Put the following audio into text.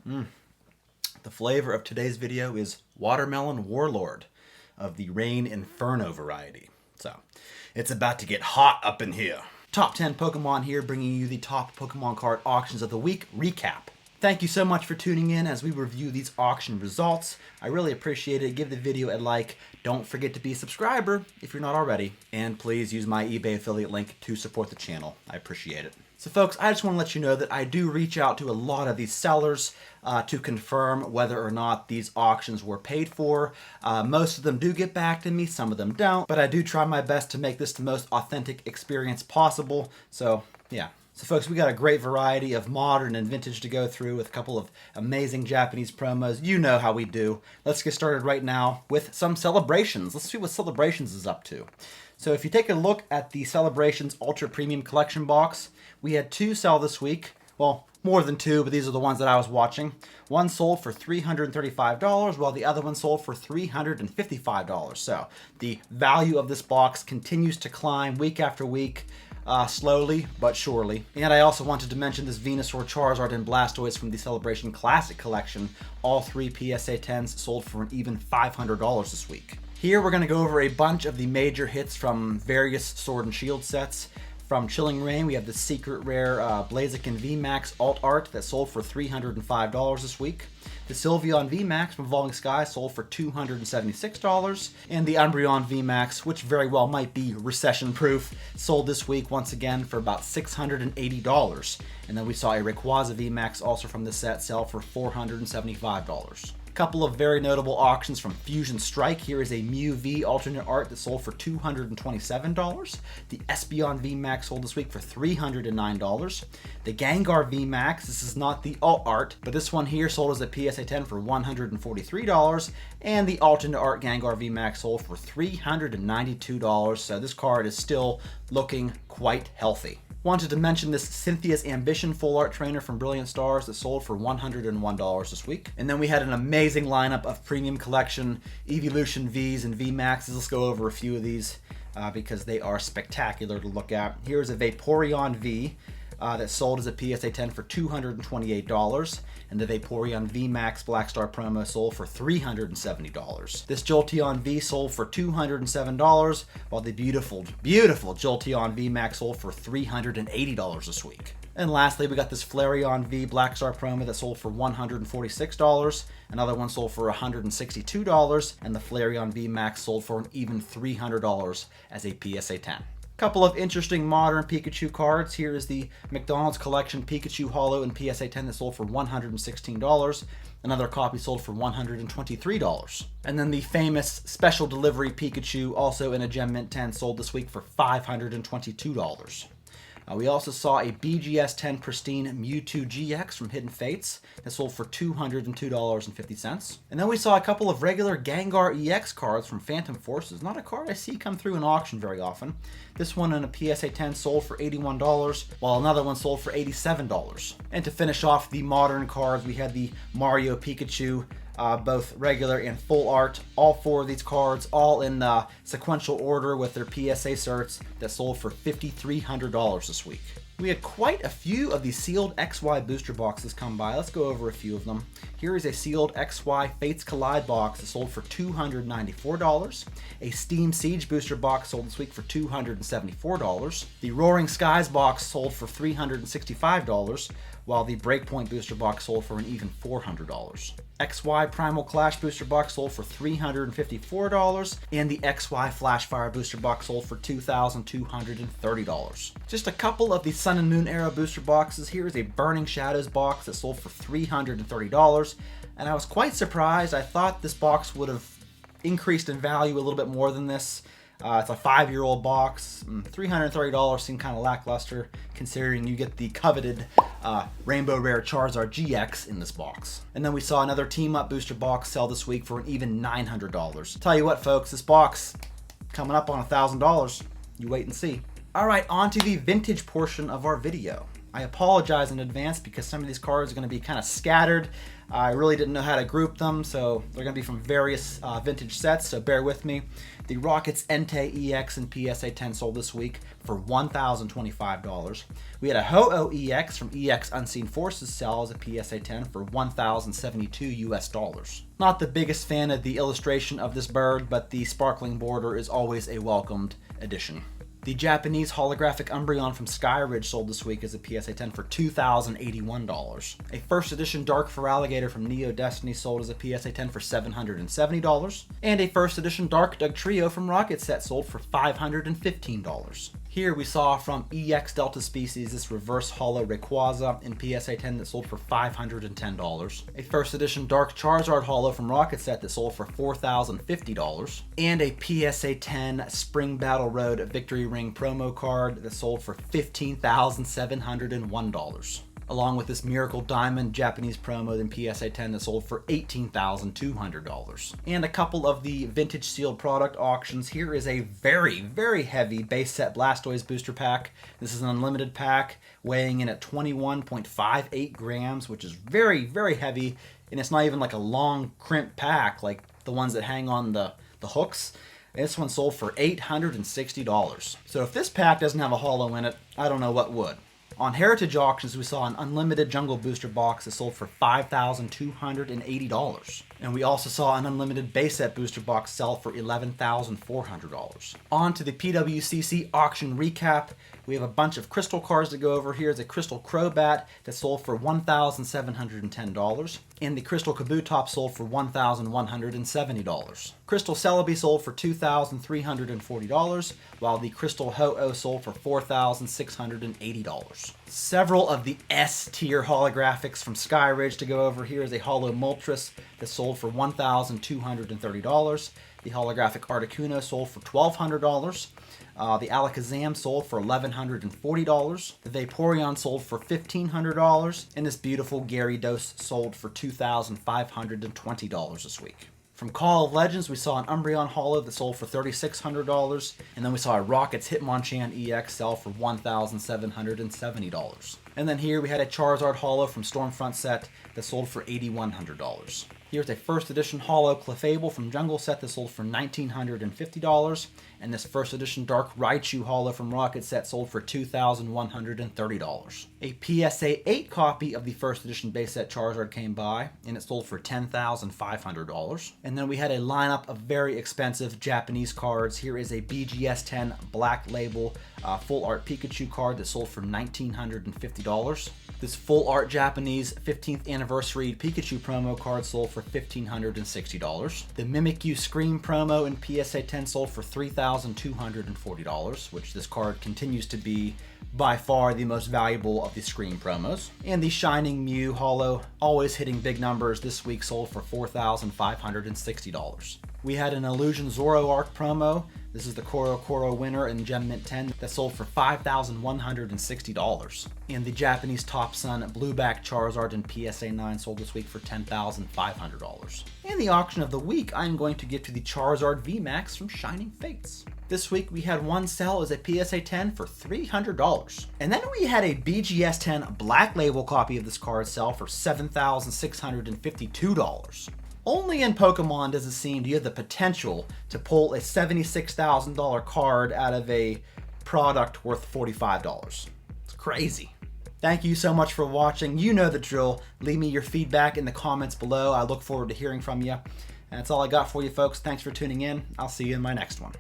The flavor of today's video is Watermelon Warlord of the Rain Inferno variety. So, it's about to get hot up in here. Top 10 Pokemon here, bringing you the top Pokemon card auctions of the week recap. Thank you so much for tuning in as we review these auction results. I really appreciate it. Give the video a like. Don't forget to be a subscriber if you're not already. And please use my eBay affiliate link to support the channel. I appreciate it. So folks, I just want to let you know that I do reach out to a lot of these sellers to confirm whether or not these auctions were paid for. Most of them do get back to me, some of them don't, but I do try my best to make this the most authentic experience possible. So yeah. So folks, we got a great variety of modern and vintage to go through with a couple of amazing Japanese promos. You know how we do. Let's get started right now with some Celebrations. Let's see what Celebrations is up to. So if you take a look at the Celebrations Ultra Premium Collection box, we had two sell this week. Well, more than two, but these are the ones that I was watching. One sold for $335, while the other one sold for $355. So the value of this box continues to climb week after week. Slowly but surely. And I also wanted to mention this Venusaur, Charizard, and Blastoise from the Celebration Classic Collection. All three PSA 10s sold for an even $500 this week. Here we're going to go over a bunch of the major hits from various Sword and Shield sets. From Chilling Reign, we have the secret rare Blaziken VMAX alt art that sold for $305 this week. The Sylveon VMAX from Evolving Skies sold for $276. And the Umbreon VMAX, which very well might be recession-proof, sold this week once again for about $680. And then we saw a Rayquaza VMAX also from the set sell for $475. Couple of very notable auctions from Fusion Strike. Here is a Mew V alternate art that sold for $227. The Espeon VMAX sold this week for $309. The Gengar VMAX, this is not the alt art, but this one here sold as a PSA 10 for $143. And the alternate art Gengar VMAX sold for $392. So this card is still looking quite healthy. Wanted to mention this Cynthia's Ambition full art trainer from Brilliant Stars that sold for $101 this week. And then we had an amazing lineup of premium collection Eeveelution Vs and VMAXs. Let's go over a few of these because they are spectacular to look at. Here's a Vaporeon V that sold as a PSA 10 for $228, and the Vaporeon VMAX Black Star promo sold for $370. This Jolteon V sold for $207, while the beautiful Jolteon VMAX sold for $380 this week. And lastly, we got this Flareon V Black Star promo that sold for $146. Another one sold for $162, and the Flareon VMAX sold for an even $300 as a PSA 10. Couple of interesting modern Pikachu cards. Here is the McDonald's Collection Pikachu Holo in PSA 10 that sold for $116. Another copy sold for $123. And then the famous Special Delivery Pikachu, also in a Gem Mint 10, sold this week for $522. We also saw a BGS 10 Pristine Mewtwo GX from Hidden Fates that sold for $202.50. And then we saw a couple of regular Gengar EX cards from Phantom Forces. Not a card I see come through in auction very often. This one in a PSA 10 sold for $81, while another one sold for $87. And to finish off the modern cards, we had the Mario Pikachu, both regular and full art. All four of these cards, all in sequential order with their PSA certs, that sold for $5,300 this week. We had quite a few of these sealed XY booster boxes come by. Let's go over a few of them. Here is a sealed XY Fates Collide box that sold for $294. A Steam Siege booster box sold this week for $274. The Roaring Skies box sold for $365, while the Breakpoint booster box sold for an even $400. XY Primal Clash booster box sold for $354, and the XY Flashfire booster box sold for $2,230. Just a couple of the Sun and Moon era booster boxes. Here is a Burning Shadows box that sold for $330, and I was quite surprised. I thought this box would have increased in value a little bit more than this. It's a 5-year-old box. $330 seemed kind of lackluster considering you get the coveted Rainbow Rare Charizard GX in this box. And then we saw another Team Up booster box sell this week for an even $900. Tell you what, folks, this box coming up on $1,000. You wait and see. All right, on to the vintage portion of our video. I apologize in advance because some of these cards are going to be kind of scattered. I really didn't know how to group them, so they're going to be from various vintage sets, so bear with me. The Rockets Entei EX and PSA 10 sold this week for $1,025. We had a Ho-Oh EX from EX Unseen Forces sell as a PSA 10 for $1,072 US. Not the biggest fan of the illustration of this bird, but the sparkling border is always a welcomed addition. The Japanese holographic Umbreon from Skyridge sold this week as a PSA 10 for $2,081. A first edition Dark Feraligatr from Neo Destiny sold as a PSA 10 for $770. And a first edition Dark Dugtrio from Rocket Set sold for $515. Here we saw from EX Delta Species this reverse holo Rayquaza in PSA 10 that sold for $510. A first edition Dark Charizard holo from Rocket Set that sold for $4,050. And a PSA 10 Spring Battle Road Victory Ring promo card that sold for $15,701. Along with this Miracle Diamond Japanese promo in PSA 10 that sold for $18,200. And a couple of the vintage sealed product auctions. Here is a very, very heavy base set Blastoise booster pack. This is an unlimited pack weighing in at 21.58 grams, which is very, very heavy. And it's not even like a long crimp pack like the ones that hang on the hooks. This one sold for $860. So if this pack doesn't have a holo in it, I don't know what would. On Heritage Auctions, we saw an unlimited Jungle Booster box that sold for $5,280. And we also saw an unlimited base set booster box sell for $11,400. On to the PWCC auction recap. We have a bunch of crystal cards to go over. Here's a Crystal Crobat that sold for $1,710. And the Crystal Kabutops sold for $1,170. Crystal Celebi sold for $2,340, while the Crystal Ho-Oh sold for $4,680. Several of the S-tier holographics from Skyridge to go over. Here is a Holo Moltres that sold for $1,230. The holographic Articuno sold for $1,200. The Alakazam sold for $1,140. The Vaporeon sold for $1,500. And this beautiful Gyarados sold for $2,520 this week. From Call of Legends, we saw an Umbreon holo that sold for $3,600. And then we saw a Rockets Hitmonchan EX sell for $1,770. And then here we had a Charizard holo from Stormfront set that sold for $8,100. Here's a first edition holo Clefable from Jungle set that sold for $1,950. And this first edition Dark Raichu holo from Rocket set sold for $2,130. A PSA 8 copy of the first edition base set Charizard came by, and it sold for $10,500. And then we had a lineup of very expensive Japanese cards. Here is a BGS 10 Black Label full art Pikachu card that sold for $1,950. This full art Japanese 15th anniversary Pikachu promo card sold for $1,560. The Mimikyu Scream promo in PSA 10 sold for $3,240, which this card continues to be by far the most valuable of the Scream promos. And the Shining Mew holo, always hitting big numbers, this week sold for $4,560. We had an Illusion Zoroark promo. This is the Koro winner in Gem Mint 10 that sold for $5,160. And the Japanese Top Sun Blueback Charizard in PSA 9 sold this week for $10,500. And the auction of the week, I'm going to give to the Charizard VMAX from Shining Fates. This week we had one sell as a PSA 10 for $300. And then we had a BGS 10 Black Label copy of this card sell for $7,652. Only in Pokemon does it seem you have the potential to pull a $76,000 card out of a product worth $45. It's crazy. Thank you so much for watching. You know the drill. Leave me your feedback in the comments below. I look forward to hearing from you. And that's all I got for you folks. Thanks for tuning in. I'll see you in my next one.